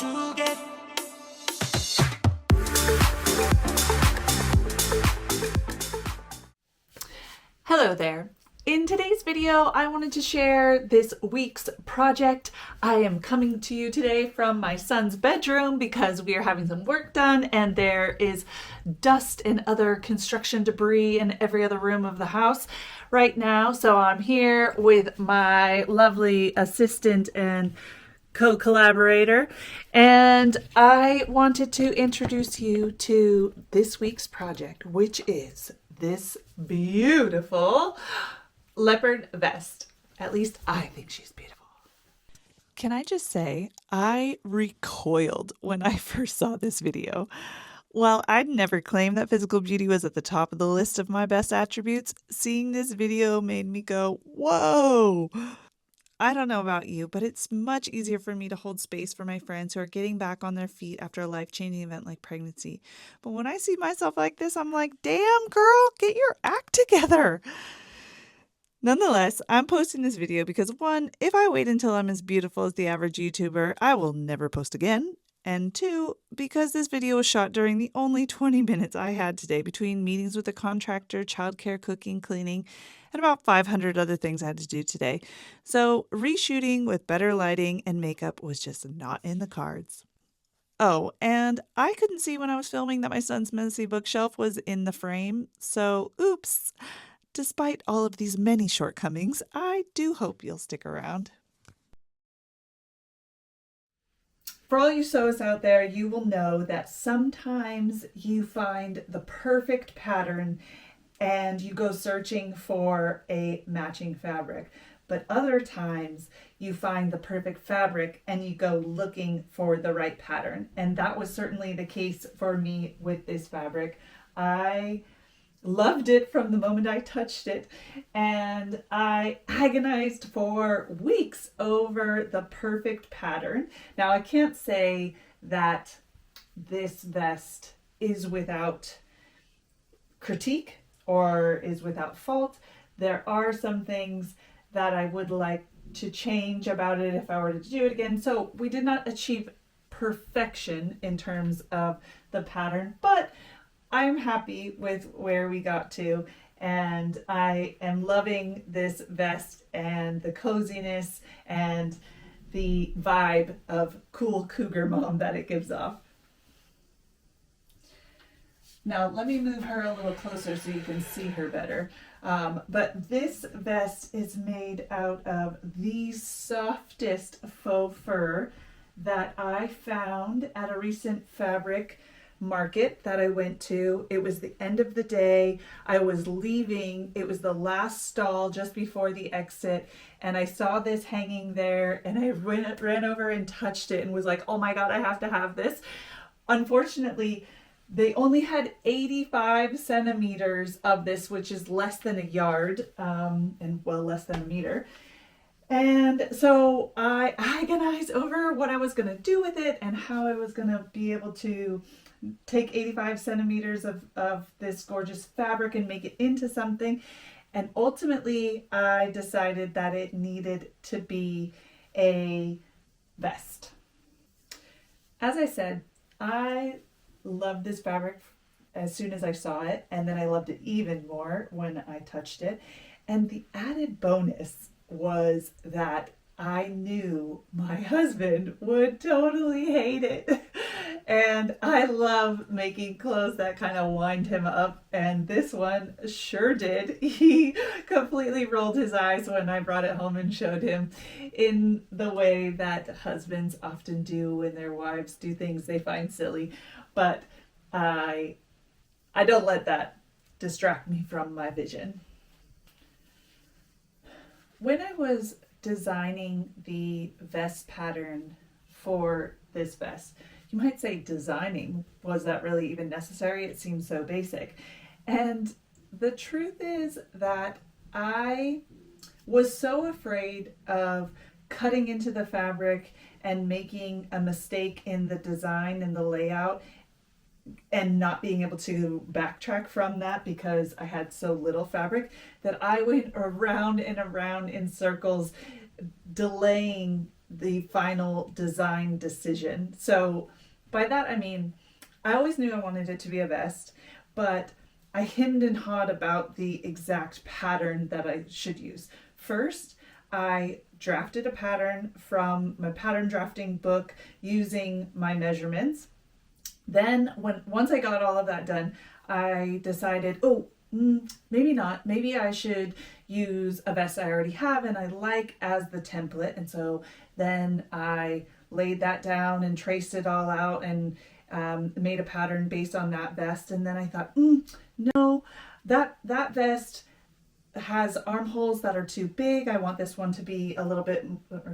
to get. Hello there. In today's video, I wanted to share this week's project. I am coming to you today from my son's bedroom because we are having some work done and there is dust and other construction debris in every other room of the house right now. So I'm here with my lovely assistant and co-collaborator, and I wanted to introduce you to this week's project, which is this beautiful leopard vest. At least I think she's beautiful. Can I just say, I recoiled when I first saw this video. While I'd never claimed that physical beauty was at the top of the list of my best attributes, seeing this video made me go, whoa! I don't know about you, but it's much easier for me to hold space for my friends who are getting back on their feet after a life-changing event like pregnancy. But when I see myself like this, I'm like, damn, girl, get your act together. Nonetheless, I'm posting this video because one, if I wait until I'm as beautiful as the average YouTuber, I will never post again. And two, because this video was shot during the only 20 minutes I had today between meetings with a contractor, childcare, cooking, cleaning, and about 500 other things I had to do today. So reshooting with better lighting and makeup was just not in the cards. Oh, and I couldn't see when I was filming that my son's messy bookshelf was in the frame, so oops. Despite all of these many shortcomings, I do hope you'll stick around. For all you sewists out there, you will know that sometimes you find the perfect pattern and you go searching for a matching fabric. But other times you find the perfect fabric and you go looking for the right pattern. And that was certainly the case for me with this fabric. I loved it from the moment I touched it, and I agonized for weeks over the perfect pattern. Now, I can't say that this vest is without critique or is without fault. There are some things that I would like to change about it if I were to do it again. So we did not achieve perfection in terms of the pattern, but I'm happy with where we got to, and I am loving this vest and the coziness and the vibe of cool cougar mom that it gives off. Now let me move her a little closer so you can see her better. But this vest is made out of the softest faux fur that I found at a recent fabric market that I went to. It was the end of the day. I was leaving. It was the last stall just before the exit, and I saw this hanging there, and I ran over and touched it and was like, oh my God, I have to have this. Unfortunately, they only had 85 centimeters of this, which is less than a yard, and well, less than a meter. And so I agonized over what I was going to do with it and how I was going to be able to take 85 centimeters of this gorgeous fabric and make it into something. And ultimately, I decided that it needed to be a vest. As I said, I loved this fabric as soon as I saw it, and then I loved it even more when I touched it. And the added bonus was that I knew my husband would totally hate it. And I love making clothes that kind of wind him up, and this one sure did. He completely rolled his eyes when I brought it home and showed him, in the way that husbands often do when their wives do things they find silly. But I don't let that distract me from my vision. When I was designing the vest pattern for this vest, you might say designing, was that really even necessary? It seems so basic. And the truth is that I was so afraid of cutting into the fabric and making a mistake in the design and the layout and not being able to backtrack from that because I had so little fabric, that I went around and around in circles delaying the final design decision. So by that I mean, I always knew I wanted it to be a vest, but I hemmed and hawed about the exact pattern that I should use. First, I drafted a pattern from my pattern drafting book using my measurements. Then once I got all of that done, I decided, maybe not. Maybe I should use a vest I already have and I like as the template. And so then I laid that down and traced it all out and made a pattern based on that vest. And then I thought, no, that vest has armholes that are too big. I want this one to be a little bit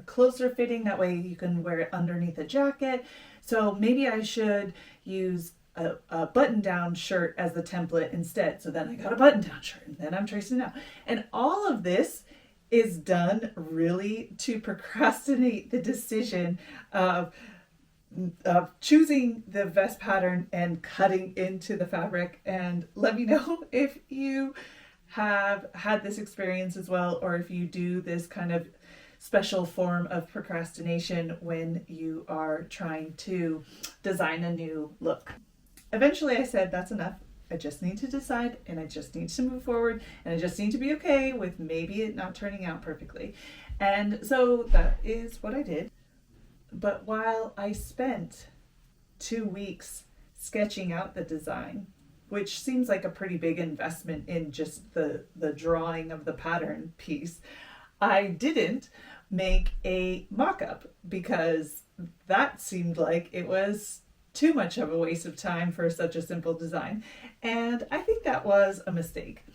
closer fitting. That way you can wear it underneath a jacket. So maybe I should use a button-down shirt as the template instead. So then I got a button-down shirt and then I'm tracing it out. And all of this is done really to procrastinate the decision of choosing the vest pattern and cutting into the fabric. And let me know if you have had this experience as well, or if you do this kind of special form of procrastination when you are trying to design a new look. Eventually I said, that's enough. I just need to decide and I just need to move forward and I just need to be okay with maybe it not turning out perfectly. And so that is what I did. But while I spent 2 weeks sketching out the design, which seems like a pretty big investment in just the drawing of the pattern piece, I didn't make a mock-up because that seemed like it was too much of a waste of time for such a simple design. And I think that was a mistake.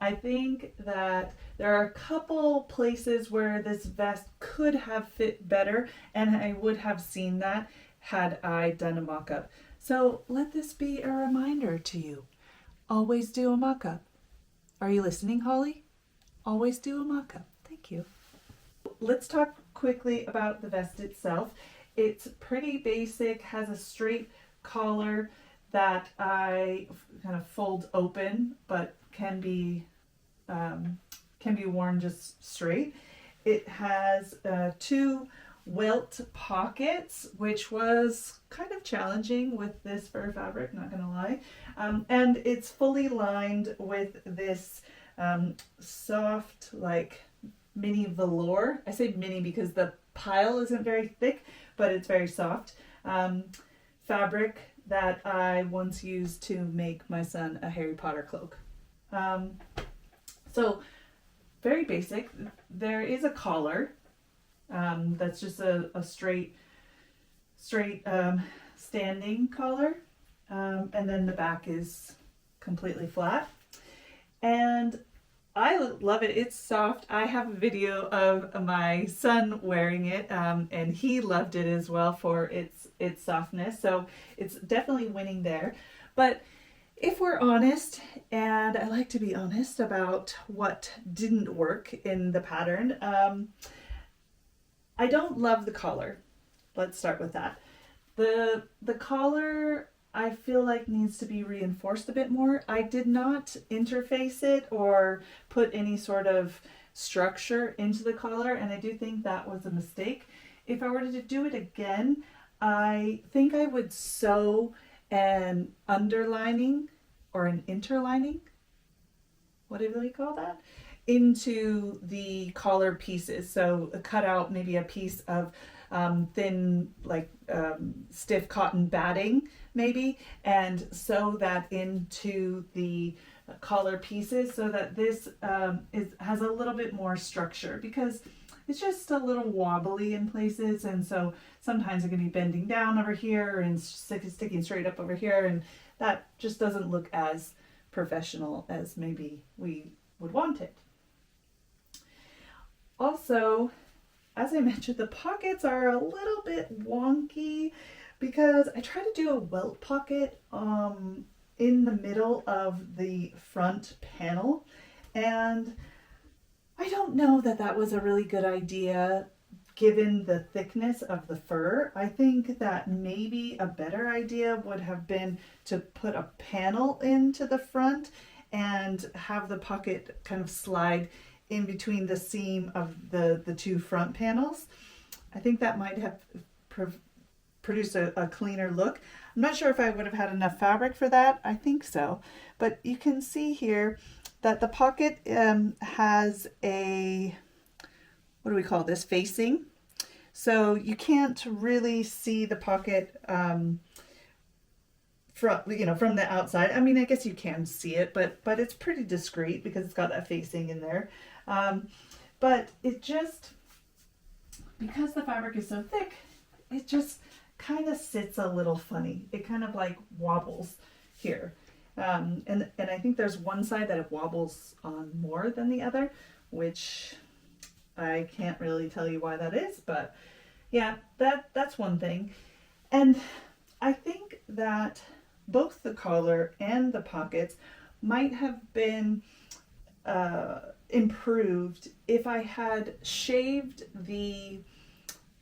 I think that there are a couple places where this vest could have fit better, and I would have seen that had I done a mock-up. So let this be a reminder to you. Always do a mock-up. Are you listening, Holly? Always do a mock-up. Thank you. Let's talk quickly about the vest itself. It's pretty basic, has a straight collar that I kind of fold open, but can be worn just straight. It has 2 welt pockets, which was kind of challenging with this fur fabric, not gonna lie. And it's fully lined with this soft, like mini velour. I say mini because the pile isn't very thick, but it's very soft fabric that I once used to make my son a Harry Potter cloak. So very basic. There is a collar that's just a straight standing collar, and then the back is completely flat. And I love it. It's soft. I have a video of my son wearing it, and he loved it as well for its softness. So it's definitely winning there. But if we're honest, and I like to be honest about what didn't work in the pattern, I don't love the collar. Let's start with that. The collar, I feel like, needs to be reinforced a bit more. I did not interface it or put any sort of structure into the collar, and I do think that was a mistake. If I were to do it again, I think I would sew an underlining or an interlining, whatever we call that, into the collar pieces. So cut out maybe a piece of thin, like stiff cotton batting maybe, and sew that into the collar pieces so that this has a little bit more structure, because it's just a little wobbly in places, and so sometimes it can be bending down over here and sticking straight up over here, and that just doesn't look as professional as maybe we would want it. Also, as I mentioned, the pockets are a little bit wonky because I tried to do a welt pocket in the middle of the front panel, and I don't know that that was a really good idea given the thickness of the fur. I think that maybe a better idea would have been to put a panel into the front and have the pocket kind of slide in between the seam of the 2 front panels. I think that might have produced a cleaner look. I'm not sure if I would have had enough fabric for that. I think so. But you can see here that the pocket has a, what do we call this, facing. So you can't really see the pocket from the outside. I mean, I guess you can see it, but it's pretty discreet because it's got that facing in there. But it just, because the fabric is so thick, it just kind of sits a little funny. It kind of like wobbles here. And I think there's one side that it wobbles on more than the other, which I can't really tell you why that is, but yeah, that's one thing. And I think that both the collar and the pockets might have been improved if I had shaved the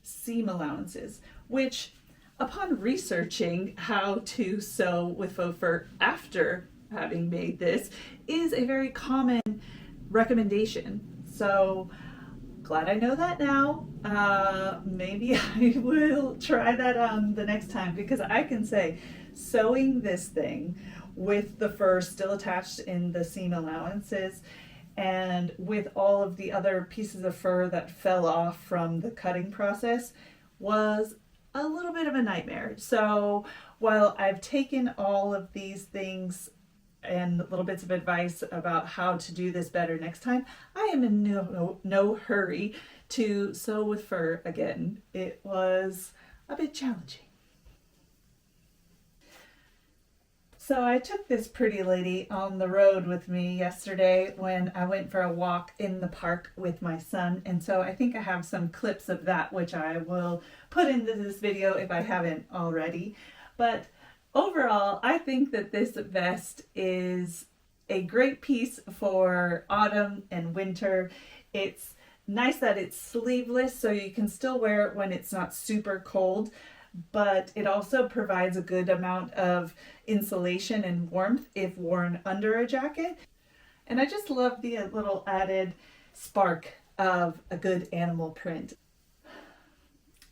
seam allowances, which upon researching how to sew with faux fur after having made this is a very common recommendation. So glad I know that now. Maybe I will try that the next time, because I can say sewing this thing with the fur still attached in the seam allowances and with all of the other pieces of fur that fell off from the cutting process was a little bit of a nightmare. So while I've taken all of these things and little bits of advice about how to do this better next time, I am in no hurry to sew with fur again. It was a bit challenging. So I took this pretty lady on the road with me yesterday when I went for a walk in the park with my son. And so I think I have some clips of that, which I will put into this video if I haven't already. But overall, I think that this vest is a great piece for autumn and winter. It's nice that it's sleeveless, so you can still wear it when it's not super cold, but it also provides a good amount of insulation and warmth if worn under a jacket. And I just love the little added spark of a good animal print.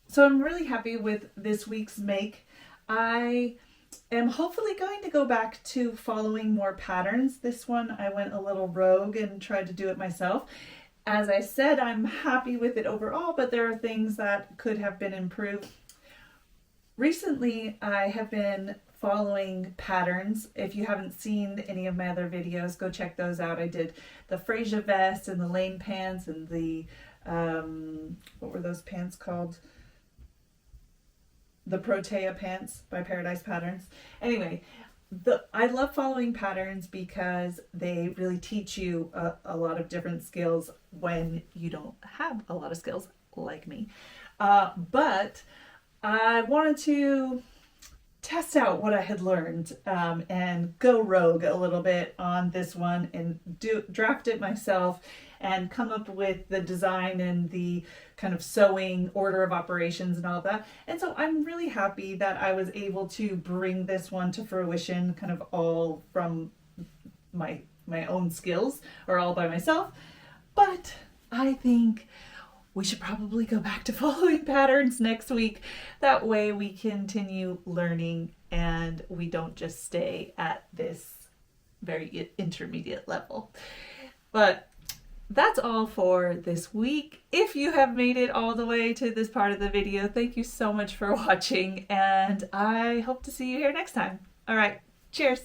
So I'm really happy with this week's make. I am hopefully going to go back to following more patterns. This one I went a little rogue and tried to do it myself. As I said, I'm happy with it overall, but there are things that could have been improved. Recently, I have been following patterns. If you haven't seen any of my other videos, go check those out. I did the Frasier vest and the Lane pants and the, what were those pants called? The Protea pants by Paradise Patterns. Anyway, I love following patterns because they really teach you a lot of different skills when you don't have a lot of skills like me. But I wanted to test out what I had learned and go rogue a little bit on this one and draft it myself and come up with the design and the kind of sewing order of operations and all of that. And so I'm really happy that I was able to bring this one to fruition kind of all from my own skills, or all by myself. But I think we should probably go back to following patterns next week. That way we continue learning and we don't just stay at this very intermediate level. But that's all for this week. If you have made it all the way to this part of the video, thank you so much for watching, and I hope to see you here next time. All right, cheers.